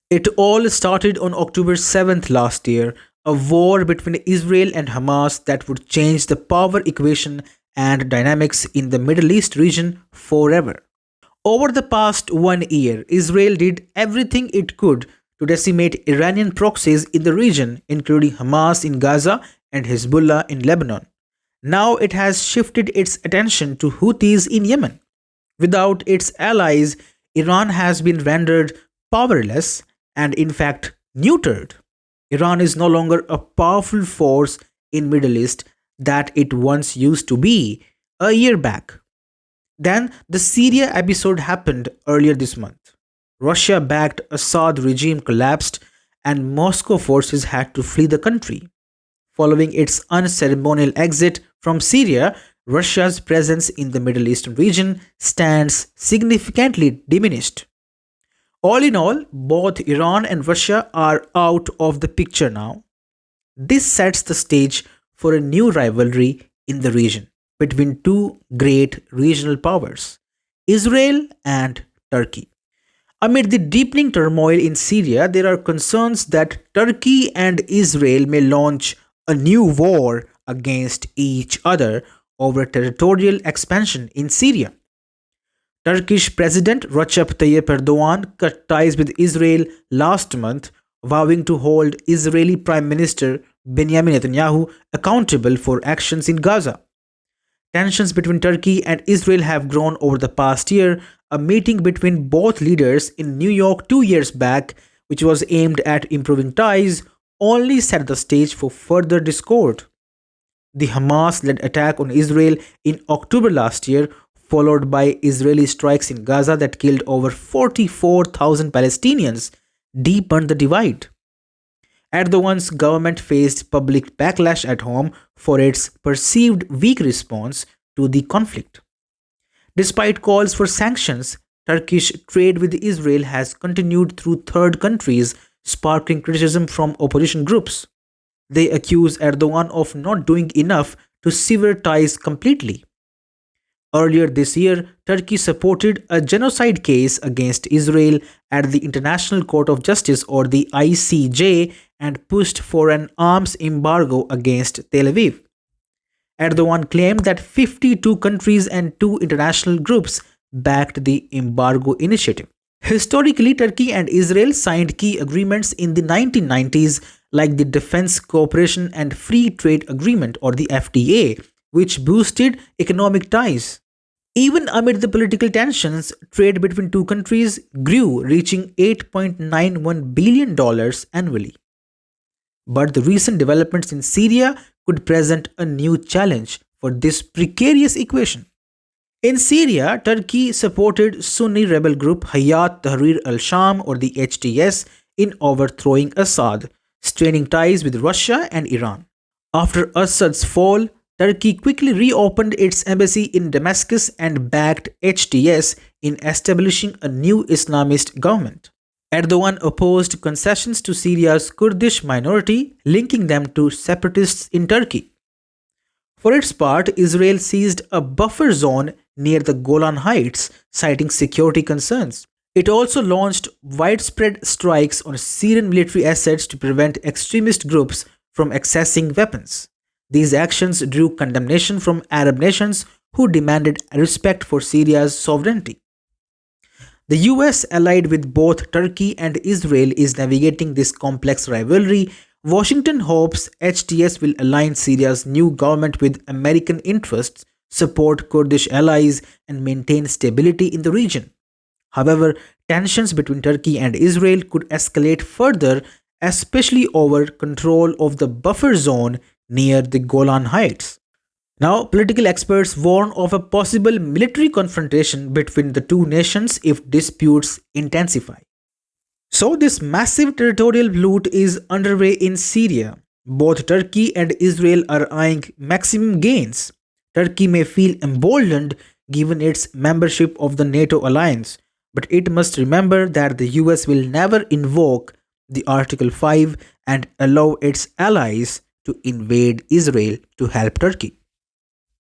It all started on October 7th last year, a war between Israel and Hamas that would change the power equation and dynamics in the Middle East region forever. Over the past 1 year, Israel did everything it could to decimate Iranian proxies in the region, including Hamas in Gaza and Hezbollah in Lebanon. Now it has shifted its attention to Houthis in Yemen. Without its allies, Iran has been rendered powerless and in fact neutered. Iran is no longer a powerful force in Middle East that it once used to be a year back. Then the Syria episode happened earlier this month. Russia backed Assad regime collapsed and Moscow forces had to flee the country. Following its unceremonial exit from Syria, Russia's presence in the Middle Eastern region stands significantly diminished. All in all, both Iran and Russia are out of the picture now. This sets the stage for a new rivalry in the region between two great regional powers, Israel and Turkey. Amid the deepening turmoil in Syria, there are concerns that Turkey and Israel may launch a new war against each other over territorial expansion in Syria. Turkish President Recep Tayyip Erdogan cut ties with Israel last month, vowing to hold Israeli Prime Minister Benjamin Netanyahu accountable for actions in Gaza. Tensions between Turkey and Israel have grown over the past year. A meeting between both leaders in New York 2 years back, which was aimed at improving ties, only set the stage for further discord. The Hamas led attack on Israel in October last year, followed by Israeli strikes in Gaza that killed over 44,000 Palestinians, deepened the divide. Erdogan's government faced public backlash at home for its perceived weak response to the conflict. Despite calls for sanctions, Turkish trade with Israel has continued through third countries, sparking criticism from opposition groups. They accuse Erdogan of not doing enough to sever ties completely. Earlier this year, Turkey supported a genocide case against Israel at the International Court of Justice or the ICJ and pushed for an arms embargo against Tel Aviv. Erdogan claimed that 52 countries and two international groups backed the embargo initiative. Historically, Turkey and Israel signed key agreements in the 1990s like the Defense Cooperation and Free Trade Agreement or the FTA, which boosted economic ties. Even amid the political tensions, trade between two countries grew, reaching $8.91 billion annually. But the recent developments in Syria could present a new challenge for this precarious equation. In Syria, Turkey supported Sunni rebel group Hayat Tahrir al-Sham or the HTS in overthrowing Assad, straining ties with Russia and Iran. After Assad's fall, Turkey quickly reopened its embassy in Damascus and backed HTS in establishing a new Islamist government. Erdogan opposed concessions to Syria's Kurdish minority, linking them to separatists in Turkey. For its part, Israel seized a buffer zone near the Golan Heights, citing security concerns. It also launched widespread strikes on Syrian military assets to prevent extremist groups from accessing weapons. These actions drew condemnation from Arab nations who demanded respect for Syria's sovereignty. The US, allied with both Turkey and Israel, is navigating this complex rivalry. Washington hopes HTS will align Syria's new government with American interests, support Kurdish allies, and maintain stability in the region. However, tensions between Turkey and Israel could escalate further, especially over control of the buffer zone near the Golan Heights. Now, political experts warn of a possible military confrontation between the two nations if disputes intensify. So, this massive territorial loot is underway in Syria. Both Turkey and Israel are eyeing maximum gains. Turkey may feel emboldened given its membership of the NATO alliance, but it must remember that the US will never invoke the Article 5 and allow its allies to invade Israel to help Turkey.